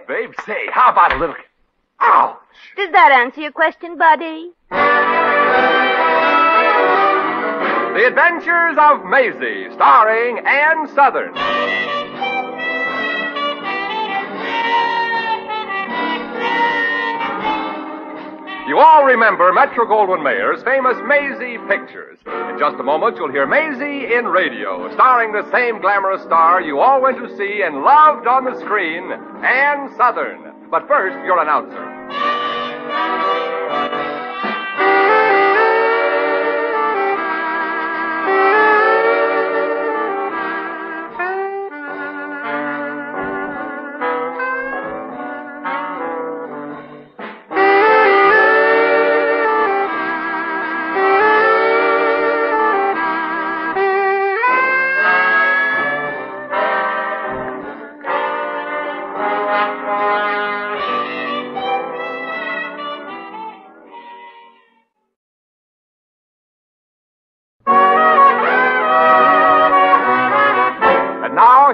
babe. Say, how about a little... Ouch! Does that answer your question, buddy? The Adventures of Maisie, starring Ann Sothern. You all remember Metro-Goldwyn-Mayer's famous Maisie pictures. In just a moment, you'll hear Maisie in radio, starring the same glamorous star you all went to see and loved on the screen, Ann Sothern. But first, your announcer.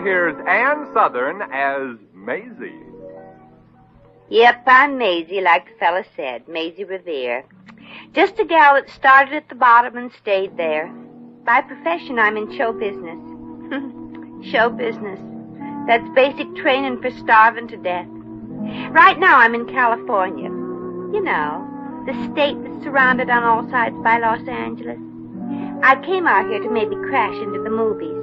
Here's Ann Sothern as Maisie. Yep, I'm Maisie, like the fella said. Maisie Revere. Just a gal that started at the bottom and stayed there. By profession, I'm in show business. Show business. That's basic training for starving to death. Right now, I'm in California. You know, the state that's surrounded on all sides by Los Angeles. I came out here to maybe crash into the movies.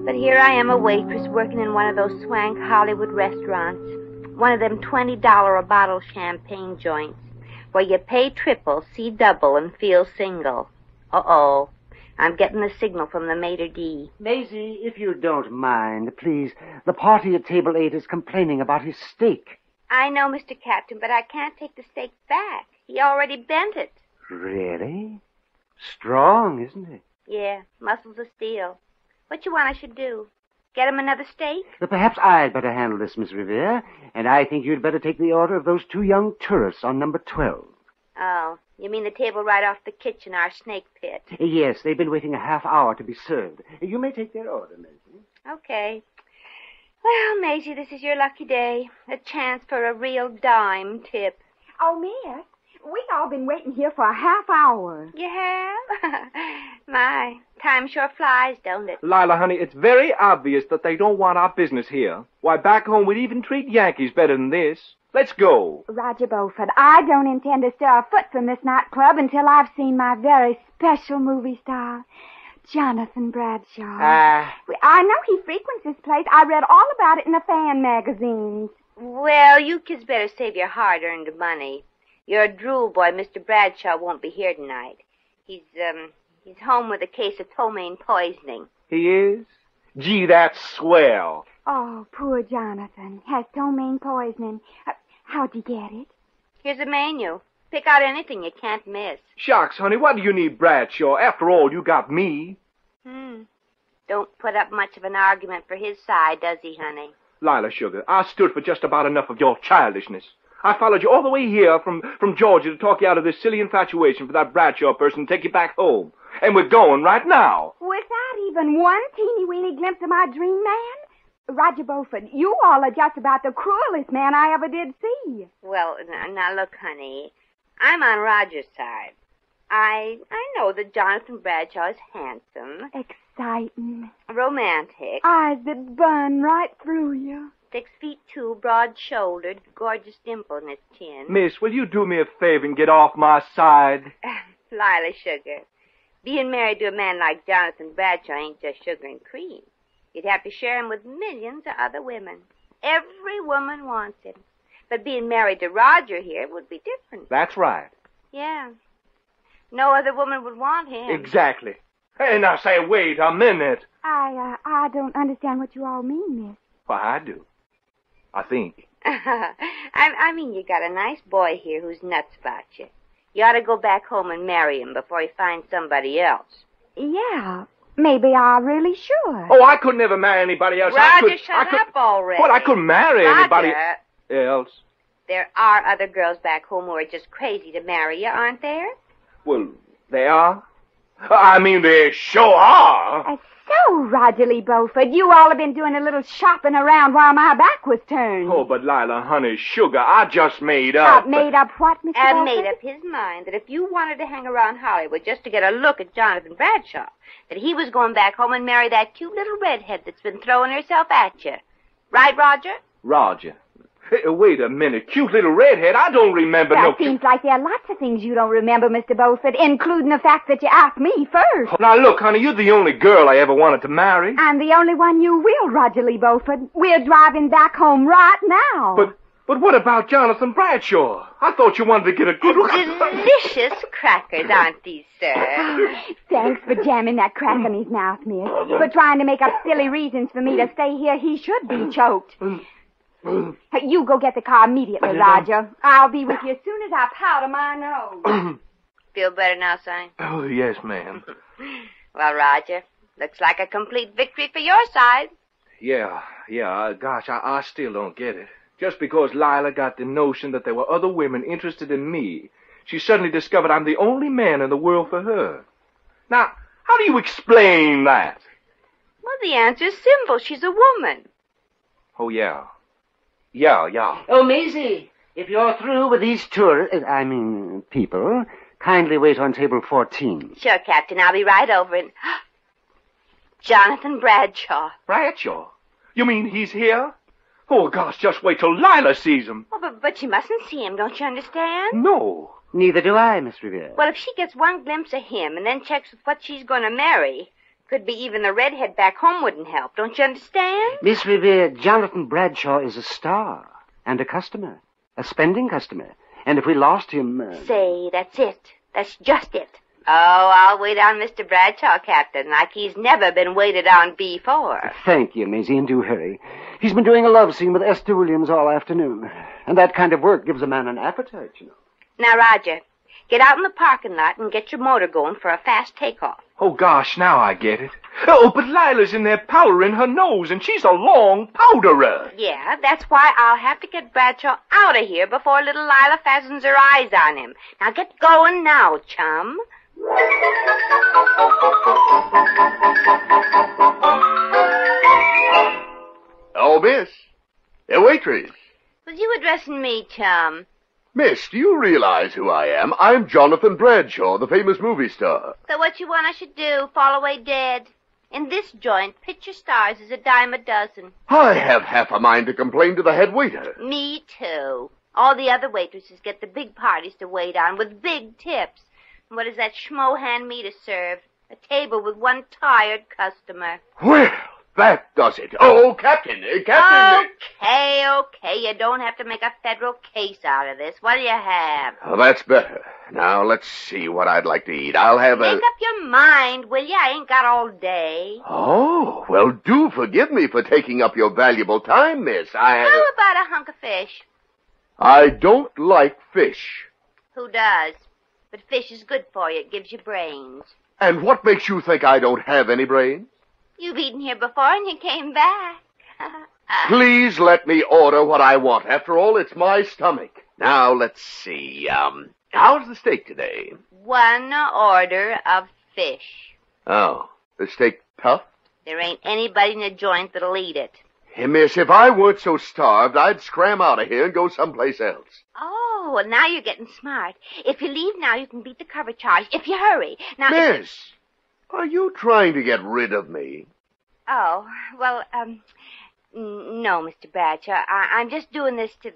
But here I am, a waitress working in one of those swank Hollywood restaurants. One of them $20 a bottle champagne joints, where you pay triple, see double, and feel single. Uh-oh. I'm getting a signal from the maitre d'. Maisie, if you don't mind, please. The party at table 8 is complaining about his steak. I know, Mr. Captain, but I can't take the steak back. He already bent it. Really? Strong, isn't it? Yeah, muscles of steel. What you want I should do? Get him another steak? But perhaps I'd better handle this, Miss Revere. And I think you'd better take the order of those 2 young tourists on number 12. Oh, you mean the table right off the kitchen, our snake pit? Yes, they've been waiting a half hour to be served. You may take their order, Maisie. Okay. Well, Maisie, this is your lucky day. A chance for a real dime tip. Oh, miss, we've all been waiting here for a half hour. You have? My, time sure flies, don't it? Lila, honey, it's very obvious that they don't want our business here. Why, back home we'd even treat Yankees better than this. Let's go. Roger Beaufort, I don't intend to stir a foot from this nightclub until I've seen my very special movie star, Jonathan Bradshaw. I know he frequents this place. I read all about it in the fan magazines. Well, you kids better save your hard-earned money. Your drool boy, Mr. Bradshaw, won't be here tonight. He's home with a case of ptomaine poisoning. He is? Gee, that's swell. Oh, poor Jonathan. Has ptomaine poisoning. How'd you get it? Here's a menu. Pick out anything you can't miss. Shucks, honey, what do you need Bradshaw? After all, you got me. Don't put up much of an argument for his side, does he, honey? Lila, sugar, I stood for just about enough of your childishness. I followed you all the way here from Georgia to talk you out of this silly infatuation for that Bradshaw person and take you back home. And we're going right now. Without even one teeny-weeny glimpse of my dream man? Roger Beaufort, you all are just about the cruelest man I ever did see. Well, now look, honey, I'm on Roger's side. I know that Jonathan Bradshaw is handsome. Exciting. Romantic. Eyes that burn right through you. 6'2", broad-shouldered, gorgeous dimple in his chin. Miss, will you do me a favor and get off my side? Lila, sugar, being married to a man like Jonathan Bradshaw ain't just sugar and cream. You'd have to share him with millions of other women. Every woman wants him. But being married to Roger here would be different. That's right. Yeah. No other woman would want him. Exactly. Hey, now say, wait a minute. I don't understand what you all mean, miss. Well, I do. I think. I mean, you got a nice boy here who's nuts about you. You ought to go back home and marry him before he finds somebody else. Yeah, maybe I really should. Oh, I could never marry anybody else. Roger, shut up already. Well, I couldn't marry anybody else. There are other girls back home who are just crazy to marry you, aren't there? Well, they are. I mean, they sure are. So, Roger Lee Beaufort, you all have been doing a little shopping around while my back was turned. Oh, but Lila, honey, sugar, I just made up. Made up what, Mr. Beaufort? Made up his mind that if you wanted to hang around Hollywood just to get a look at Jonathan Bradshaw, that he was going back home and marry that cute little redhead that's been throwing herself at you. Right, Roger? Roger. Hey, wait a minute. Cute little redhead? I don't remember no... That seems like there are lots of things you don't remember, Mr. Beaufort, including the fact that you asked me first. Now, look, honey, you're the only girl I ever wanted to marry. I'm the only one you will, Roger Lee Beaufort. We're driving back home right now. But what about Jonathan Bradshaw? I thought you wanted to get a good look at... Delicious crackers, aren't these, sir? Thanks for jamming that crack in his mouth, miss. For trying to make up silly reasons for me to stay here. He should be choked. You go get the car immediately, Roger. I'll be with you as soon as I powder my nose. Feel better now, son? Oh, yes, ma'am. Well, Roger, looks like a complete victory for your side. Yeah, gosh, I still don't get it. Just because Lila got the notion that there were other women interested in me, she suddenly discovered I'm the only man in the world for her. Now, how do you explain that? Well, the answer's simple. She's a woman. Oh, yeah. Oh, Maisie, if you're through with these people, kindly wait on table 14. Sure, Captain. I'll be right over and... Jonathan Bradshaw. Bradshaw? You mean he's here? Oh, gosh, just wait till Lila sees him. Oh, but you mustn't see him, don't you understand? No. Neither do I, Miss Revere. Well, if she gets one glimpse of him and then checks with what she's going to marry, could be even the redhead back home wouldn't help, don't you understand? Miss Revere, Jonathan Bradshaw is a star and a customer, a spending customer. And if we lost him... Say, that's it. That's just it. Oh, I'll wait on Mr. Bradshaw, Captain, like he's never been waited on before. Thank you, Maisie, and do hurry. He's been doing a love scene with Esther Williams all afternoon. And that kind of work gives a man an appetite, you know. Now, Roger, get out in the parking lot and get your motor going for a fast takeoff. Oh, gosh, now I get it. Oh, but Lila's in there powdering her nose, and she's a long powderer. Yeah, that's why I'll have to get Bradshaw out of here before little Lila fastens her eyes on him. Now, get going now, chum. Oh, miss. Waitress. Was you addressing me, chum? Miss, do you realize who I am? I'm Jonathan Bradshaw, the famous movie star. So what you want I should do? Fall away dead? In this joint, picture stars is a dime a dozen. I have half a mind to complain to the head waiter. Me too. All the other waitresses get the big parties to wait on with big tips. And what does that schmo hand me to serve? A table with one tired customer. Well, that does it. Oh, Captain. Okay. You don't have to make a federal case out of this. What do you have? Oh, that's better. Now, let's see what I'd like to eat. I'll have Make up your mind, will you? I ain't got all day. Oh, well, do forgive me for taking up your valuable time, miss. How about a hunk of fish? I don't like fish. Who does? But fish is good for you. It gives you brains. And what makes you think I don't have any brains? You've eaten here before and you came back. Please let me order what I want. After all, it's my stomach. Now, let's see. How's the steak today? One order of fish. Oh, the steak tough? There ain't anybody in the joint that'll eat it. Hey, miss, if I weren't so starved, I'd scram out of here and go someplace else. Oh, well, now you're getting smart. If you leave now, you can beat the cover charge, if you hurry. Now, Miss, are you trying to get rid of me? Oh, well, no, Mr. Bradshaw. I'm just doing this to...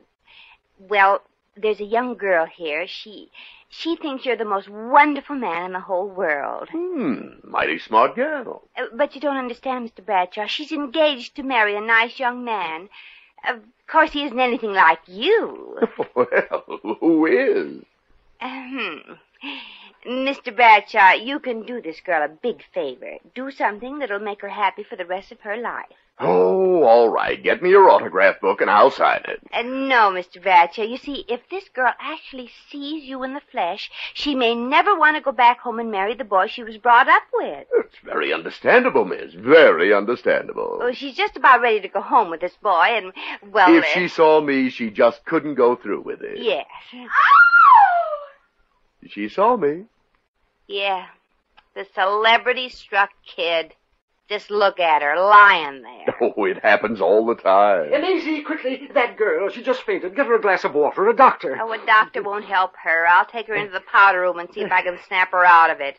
Well, there's a young girl here. She thinks you're the most wonderful man in the whole world. Mighty smart girl. But you don't understand, Mr. Bradshaw. She's engaged to marry a nice young man. Of course, he isn't anything like you. Well, who is? Mr. Bradshaw, you can do this girl a big favor. Do something that'll make her happy for the rest of her life. Oh, all right. Get me your autograph book and I'll sign it. No, Mr. Bradshaw. You see, if this girl actually sees you in the flesh, she may never want to go back home and marry the boy she was brought up with. It's very understandable, miss. Very understandable. Well, she's just about ready to go home with this boy, and, well... If she saw me, she just couldn't go through with it. Yes. She saw me. Yeah. The celebrity-struck kid. Just look at her, lying there. Oh, it happens all the time. Maisie, quickly, that girl, she just fainted. Get her a glass of water, a doctor. Oh, a doctor won't help her. I'll take her into the powder room and see if I can snap her out of it.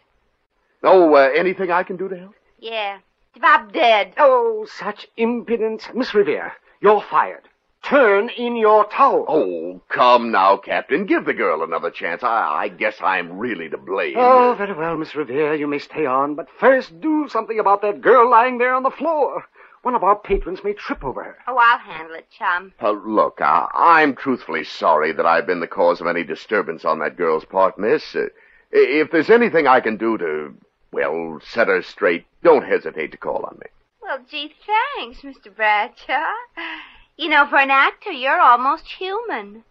Oh, anything I can do to help? Yeah. Drop dead. Oh, such impudence. Miss Revere, you're fired. Turn in your towel. Oh, come now, Captain. Give the girl another chance. I guess I'm really to blame. Oh, very well, Miss Revere. You may stay on. But first, do something about that girl lying there on the floor. One of our patrons may trip over her. Oh, I'll handle it, chum. Look, I'm truthfully sorry that I've been the cause of any disturbance on that girl's part, miss. If there's anything I can do to, well, set her straight, don't hesitate to call on me. Well, gee, thanks, Mr. Bradshaw. You know, for an actor, you're almost human.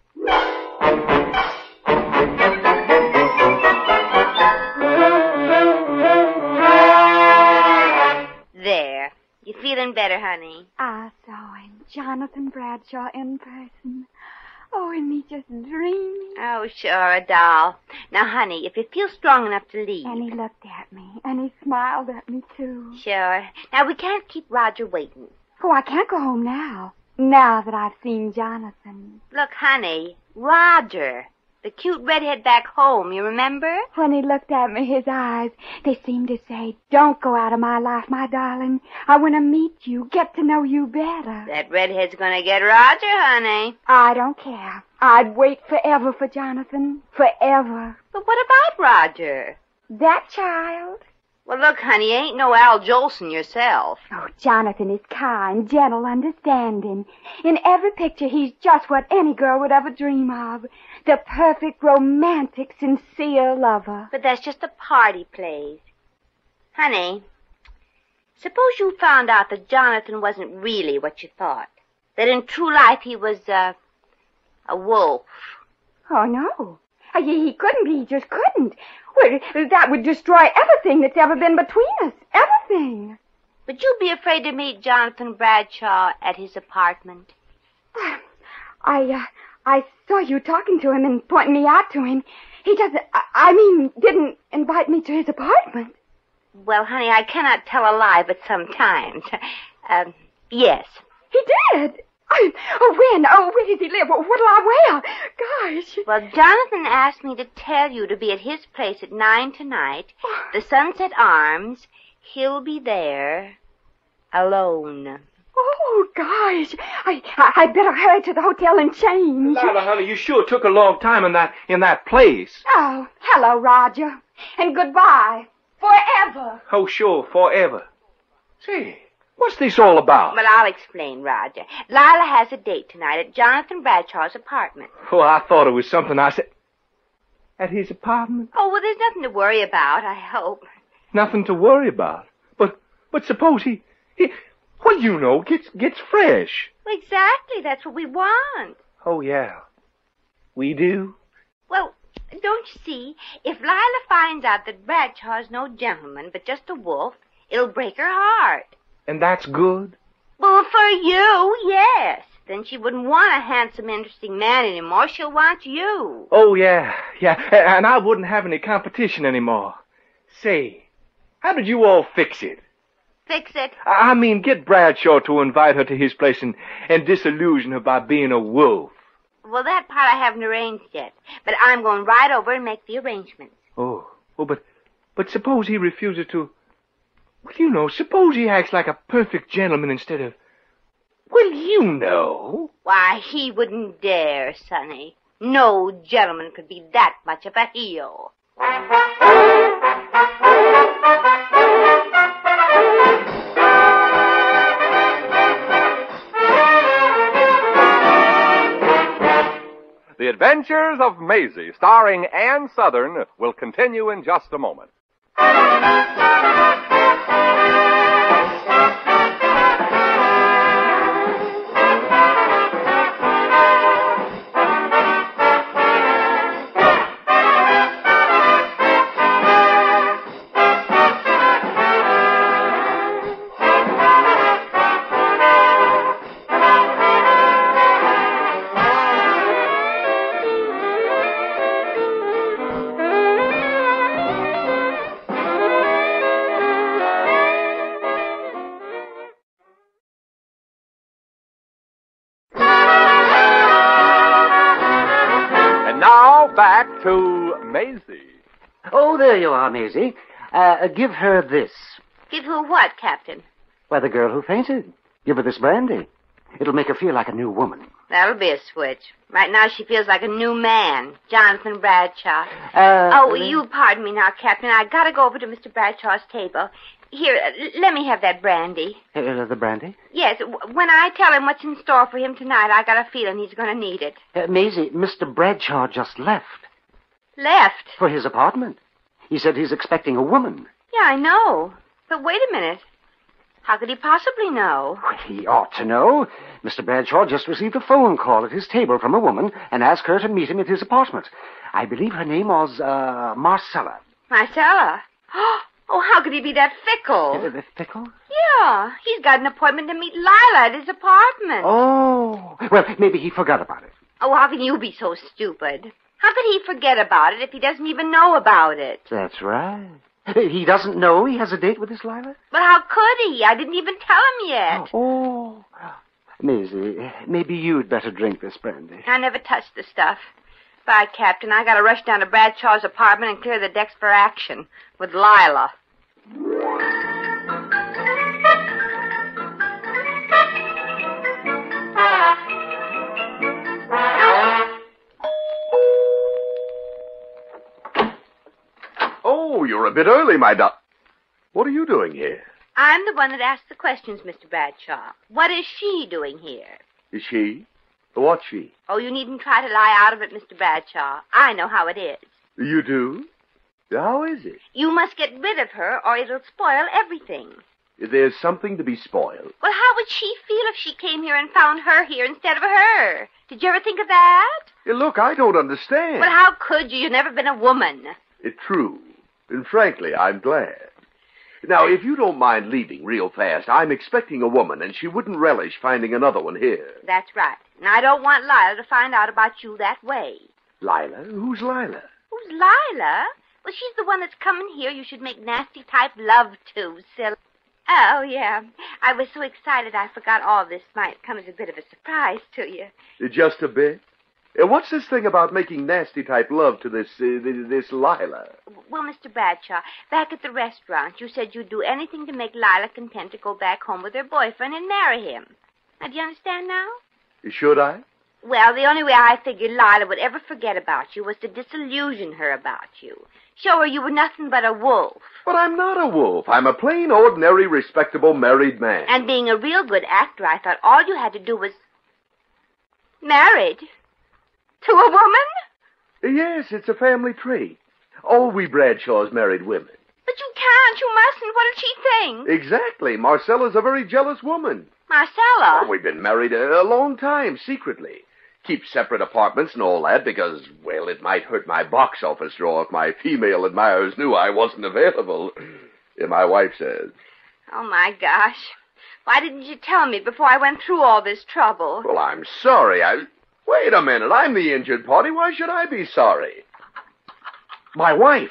There. You feeling better, honey? I saw him, Jonathan Bradshaw, in person. Oh, and me just dreaming. Oh, sure, a doll. Now, honey, if you feel strong enough to leave. And he looked at me, and he smiled at me, too. Sure. Now, we can't keep Roger waiting. Oh, I can't go home now. Now that I've seen Jonathan. Look, honey, Roger, the cute redhead back home, you remember? When he looked at me, his eyes, they seemed to say, don't go out of my life, my darling. I want to meet you, get to know you better. That redhead's gonna get Roger, honey. I don't care. I'd wait forever for Jonathan. Forever. But what about Roger? That child? Well, look, honey, you ain't no Al Jolson yourself. Oh, Jonathan is kind, gentle, understanding. In every picture, he's just what any girl would ever dream of. The perfect, romantic, sincere lover. But that's just a part he plays. Honey, suppose you found out that Jonathan wasn't really what you thought. That in true life he was, a wolf. Oh, no. He couldn't be. He just couldn't. Well, that would destroy everything that's ever been between us. Everything. Would you be afraid to meet Jonathan Bradshaw at his apartment? I saw you talking to him and pointing me out to him. He didn't invite me to his apartment. Well, honey, I cannot tell a lie, but sometimes. Yes. He did? When? Where does he live? What'll I wear? Gosh. Well, Jonathan asked me to tell you to be at his place at 9 tonight. The Sunset Arms. He'll be there. Alone. Oh, gosh. I better hurry to the hotel and change. Lila, honey, you sure took a long time in that place. Oh, hello, Roger. And goodbye. Forever. Oh, sure, forever. Say, what's this all about? Well, I'll explain, Roger. Lila has a date tonight at Jonathan Bradshaw's apartment. Oh, I thought it was something I said. At his apartment? Oh, well, there's nothing to worry about, I hope. Nothing to worry about. But suppose he well, you know, gets fresh. Well, exactly. That's what we want. Oh, yeah. We do? Well, don't you see? If Lila finds out that Bradshaw's no gentleman, but just a wolf, it'll break her heart. And that's good? Well, for you, yes. Then she wouldn't want a handsome, interesting man anymore. She'll want you. Oh, yeah. And I wouldn't have any competition anymore. Say, how did you all fix it? Fix it? I mean, get Bradshaw to invite her to his place and disillusion her by being a wolf. Well, that part I haven't arranged yet. But I'm going right over and make the arrangements. Oh, but suppose he refuses to... Well, you know, suppose he acts like a perfect gentleman instead of... Well, you know. Why, he wouldn't dare, Sonny. No gentleman could be that much of a heel. The Adventures of Maisie, starring Ann Sothern, will continue in just a moment. now, back to Maisie. Oh, there you are, Maisie. Give her this. Give who what, Captain? Why, the girl who fainted. Give her this brandy. It'll make her feel like a new woman. That'll be a switch. Right now she feels like a new man, Jonathan Bradshaw. You pardon me now, Captain. I gotta go over to Mr. Bradshaw's table. Here, let me have that brandy. The brandy? Yes, when I tell him what's in store for him tonight, I got a feeling he's gonna need it. Maisie, Mr. Bradshaw just left. Left? For his apartment. He said he's expecting a woman. Yeah, I know. But wait a minute. How could he possibly know? He ought to know. Mr. Bradshaw just received a phone call at his table from a woman and asked her to meet him at his apartment. I believe her name was, Marcella. Marcella? Oh, how could he be that fickle? Fickle? Yeah, he's got an appointment to meet Lila at his apartment. Oh, well, maybe he forgot about it. Oh, how can you be so stupid? How could he forget about it if he doesn't even know about it? That's right. He doesn't know he has a date with this Lila? But how could he? I didn't even tell him yet. Oh. Maisie, maybe you'd better drink this brandy. I never touched the stuff. Bye, Captain. I gotta rush down to Bradshaw's apartment and clear the decks for action with Lila. Oh, you're a bit early, my What are you doing here? I'm the one that asked the questions, Mr. Bradshaw. What is she doing here? Is she? What's she? Oh, you needn't try to lie out of it, Mr. Bradshaw. I know how it is. You do? How is it? You must get rid of her, or it'll spoil everything. There's something to be spoiled. Well, how would she feel if she came here and found her here instead of her? Did you ever think of that? Look, I don't understand. But how could you? You've never been a woman. It's true. And frankly, I'm glad. Now, if you don't mind leaving real fast, I'm expecting a woman, and she wouldn't relish finding another one here. That's right. And I don't want Lila to find out about you that way. Lila? Who's Lila? Who's Lila? Well, she's the one that's coming here you should make nasty-type love to, silly. Oh, yeah. I was so excited I forgot all this might come as a bit of a surprise to you. Just a bit? What's this thing about making nasty-type love to this Lila? Well, Mr. Bradshaw, back at the restaurant, you said you'd do anything to make Lila content to go back home with her boyfriend and marry him. Now, do you understand now? Should I? Well, the only way I figured Lila would ever forget about you was to disillusion her about you. Show her you were nothing but a wolf. But I'm not a wolf. I'm a plain, ordinary, respectable married man. And being a real good actor, I thought all you had to do was... married? To a woman? Yes, it's a family trait. All we Bradshaws married women. But you can't. You mustn't. What did she think? Exactly. Marcella's a very jealous woman. Marcella? Well, we've been married a long time, secretly. Keep separate apartments and all that because, well, it might hurt my box office draw if my female admirers knew I wasn't available. My wife says. Oh, my gosh. Why didn't you tell me before I went through all this trouble? Well, I'm sorry. Wait a minute. I'm the injured party. Why should I be sorry? My wife.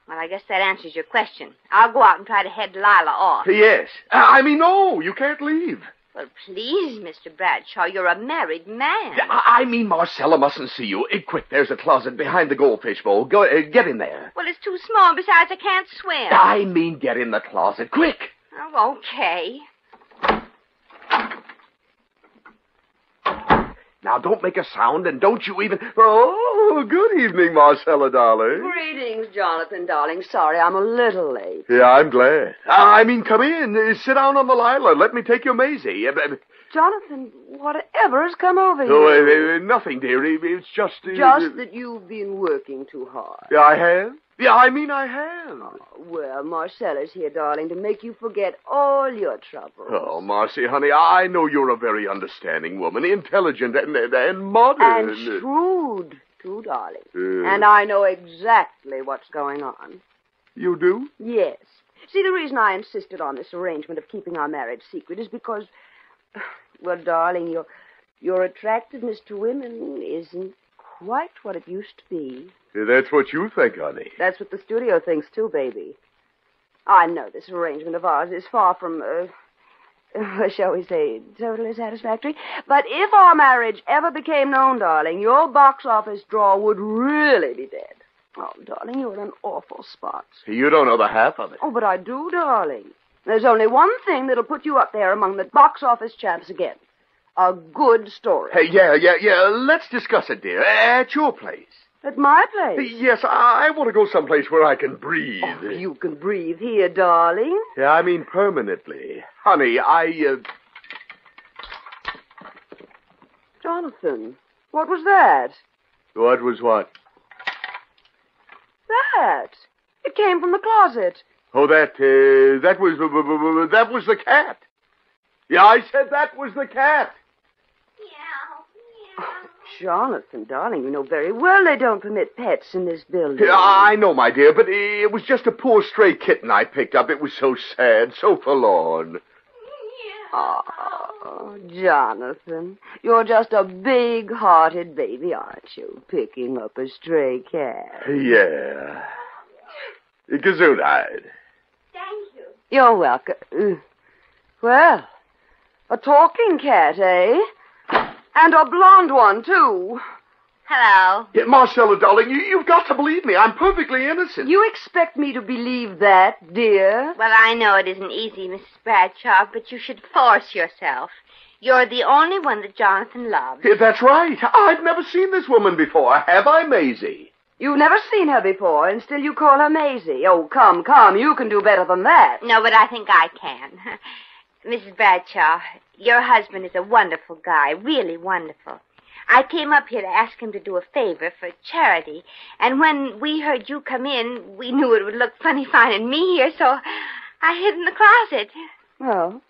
Well, I guess that answers your question. I'll go out and try to head Lila off. Yes. No, you can't leave. Well, please, Mr. Bradshaw, you're a married man. Marcella mustn't see you. Quick, there's a closet behind the goldfish bowl. Go, get in there. Well, it's too small. Besides, I can't swim. Get in the closet. Quick. Oh, okay. Now, don't make a sound, and don't you even... Oh, good evening, Marcella, darling. Greetings, Jonathan, darling. Sorry, I'm a little late. Yeah, I'm glad. Come in. Sit down on the Lila. Let me take your Maisie. Jonathan, whatever has come over you? Oh, nothing, dearie. It's just... Just that you've been working too hard. Yeah, I have? Yeah, I have. Oh, well, Marcella's here, darling, to make you forget all your troubles. Oh, Marcy, honey, I know you're a very understanding woman, intelligent and modern. And shrewd, too, darling. And I know exactly what's going on. You do? Yes. See, the reason I insisted on this arrangement of keeping our marriage secret is because, well, darling, your attractiveness to women isn't quite what it used to be. That's what you think, honey. That's what the studio thinks, too, baby. I know this arrangement of ours is far from, shall we say, totally satisfactory. But if our marriage ever became known, darling, your box office draw would really be dead. Oh, darling, you're in an awful spot. You don't know the half of it. Oh, but I do, darling. There's only one thing that'll put you up there among the box office champs again. A good story. Hey, yeah. Let's discuss it, dear. At your place. At my place? Yes, I want to go someplace where I can breathe. Oh, you can breathe here, darling. Yeah, I mean permanently. Honey, Jonathan, what was that? What was what? That. It came from the closet. Oh, that was the cat. Yeah, I said that was the cat. Meow, meow. Oh, Jonathan, darling, you know very well they don't permit pets in this building. Yeah, I know, my dear, but it was just a poor stray kitten I picked up. It was so sad, so forlorn. Oh, Jonathan, you're just a big-hearted baby, aren't you, picking up a stray cat? Yeah. Gesundheit. Thank you. You're welcome. Well, a talking cat, eh? And a blonde one, too. Hello. Yeah, Marcella, darling, you've got to believe me. I'm perfectly innocent. You expect me to believe that, dear? Well, I know it isn't easy, Mrs. Bradshaw, but you should force yourself. You're the only one that Jonathan loves. Yeah, that's right. I've never seen this woman before, have I, Maisie? You've never seen her before, and still you call her Maisie. Oh, come, you can do better than that. No, but I think I can. Mrs. Bradshaw, your husband is a wonderful guy, really wonderful. I came up here to ask him to do a favor for charity, and when we heard you come in, we knew it would look funny finding me here, so I hid in the closet. Well,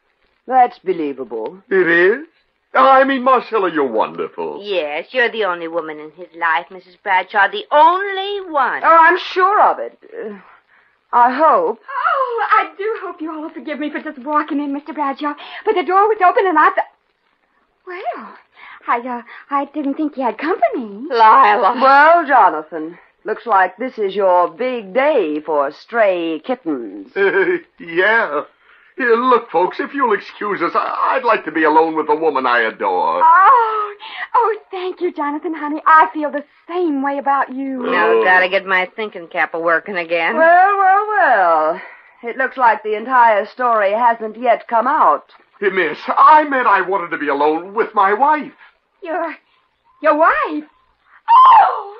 that's believable. It is? I mean, Marcella, you're wonderful. Yes, you're the only woman in his life, Mrs. Bradshaw, the only one. Oh, I'm sure of it. I hope. Oh, I do hope you all will forgive me for just walking in, Mr. Bradshaw. But the door was open and I thought... Well, I didn't think you had company. Lila. Well, Jonathan, looks like this is your big day for stray kittens. Yeah. Here, look, folks, if you'll excuse us, I'd like to be alone with the woman I adore. Oh, thank you, Jonathan, honey. I feel the same way about you. Now I've got to get my thinking cap a-working again. Well. It looks like the entire story hasn't yet come out. Hey, miss, I meant I wanted to be alone with my wife. Your wife? Oh!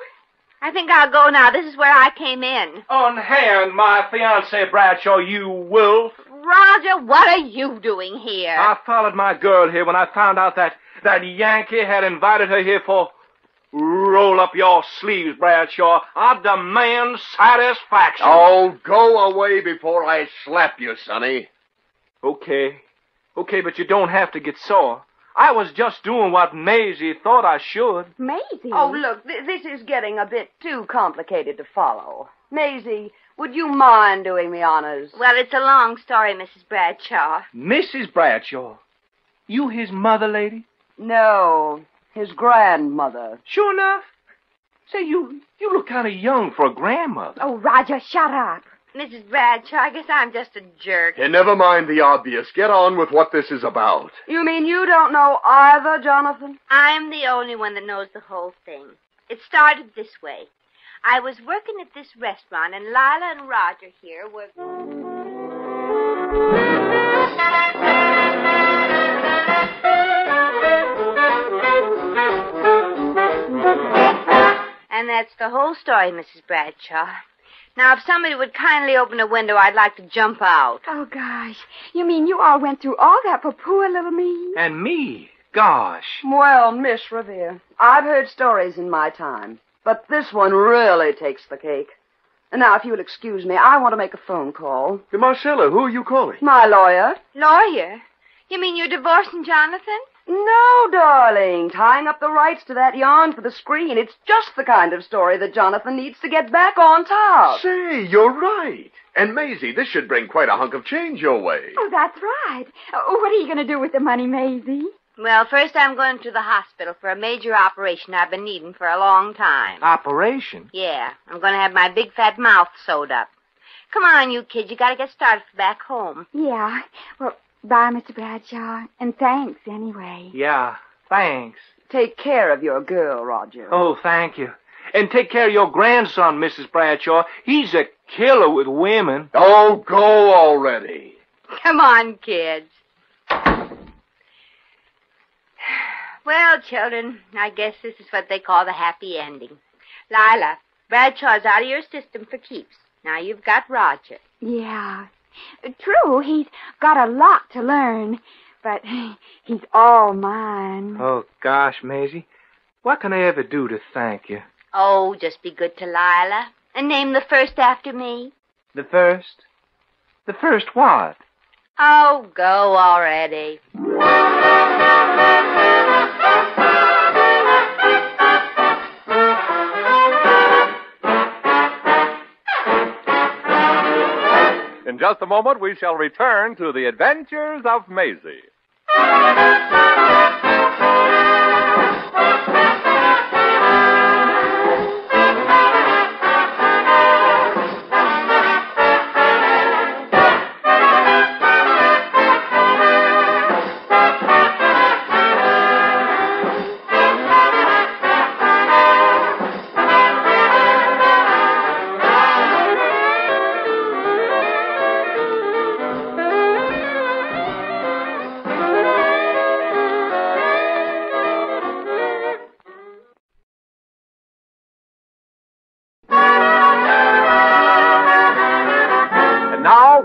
I think I'll go now. This is where I came in. Unhand my fiancée, Bradshaw, you wolf. Roger, what are you doing here? I followed my girl here when I found out that Yankee had invited her here for... Roll up your sleeves, Bradshaw. I demand satisfaction. Oh, go away before I slap you, Sonny. Okay, but you don't have to get sore. I was just doing what Maisie thought I should. Maisie? Oh, look, this is getting a bit too complicated to follow. Maisie, would you mind doing the honors? Well, it's a long story, Mrs. Bradshaw. Mrs. Bradshaw? You his mother, lady? No, his grandmother. Sure enough. Say, you look kind of young for a grandmother. Oh, Roger, shut up. Mrs. Bradshaw, I guess I'm just a jerk. Hey, never mind the obvious. Get on with what this is about. You mean you don't know either, Jonathan? I'm the only one that knows the whole thing. It started this way. I was working at this restaurant, and Lila and Roger here were... And that's the whole story, Mrs. Bradshaw. Now, if somebody would kindly open a window, I'd like to jump out. Oh, gosh. You mean you all went through all that for poor little me? And me? Gosh. Well, Miss Revere, I've heard stories in my time, but this one really takes the cake. And now, if you'll excuse me, I want to make a phone call. Hey, Marcella, who are you calling? My lawyer. Lawyer? You mean you're divorcing Jonathan? No, darling. Tying up the rights to that yarn for the screen. It's just the kind of story that Jonathan needs to get back on top. Say, you're right. And Maisie, this should bring quite a hunk of change your way. Oh, that's right. What are you going to do with the money, Maisie? Well, first I'm going to the hospital for a major operation I've been needing for a long time. Operation? Yeah, I'm going to have my big fat mouth sewed up. Come on, you kids. You got to get started for back home. Yeah. Well, Bye, Mr. Bradshaw. And thanks, anyway. Yeah, thanks. Take care of your girl, Roger. Oh, thank you. And take care of your grandson, Mrs. Bradshaw. He's a killer with women. Oh, go already. Come on, kids. Well, children, I guess this is what they call the happy ending. Lila, Bradshaw's out of your system for keeps. Now you've got Roger. Yeah. True, he's got a lot to learn, but he's all mine. Oh, gosh, Maisie. What can I ever do to thank you? Oh, just be good to Lila and name the first after me. The first? The first what? Oh, go already. In just a moment, we shall return to the adventures of Maisie.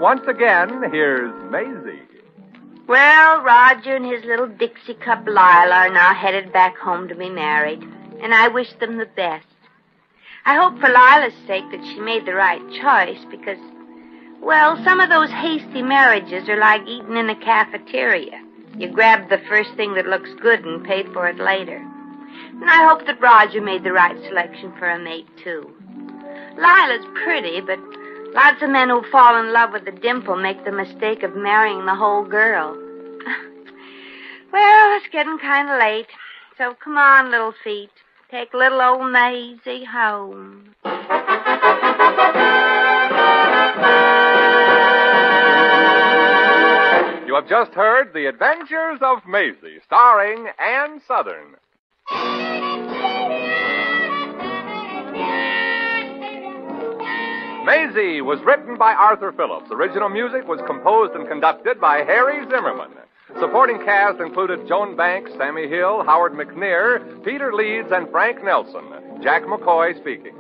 Once again, here's Maisie. Well, Roger and his little Dixie cup Lila are now headed back home to be married, and I wish them the best. I hope for Lila's sake that she made the right choice because, well, some of those hasty marriages are like eating in a cafeteria. You grab the first thing that looks good and pay for it later. And I hope that Roger made the right selection for a mate, too. Lila's pretty, but lots of men who fall in love with a dimple make the mistake of marrying the whole girl. Well, it's getting kind of late. So come on, little feet. Take little old Maisie home. You have just heard The Adventures of Maisie, starring Ann Sothern. Maisie was written by Arthur Phillips. Original music was composed and conducted by Harry Zimmerman. Supporting cast included Joan Banks, Sammy Hill, Howard McNear, Peter Leeds, and Frank Nelson. Jack McCoy speaking.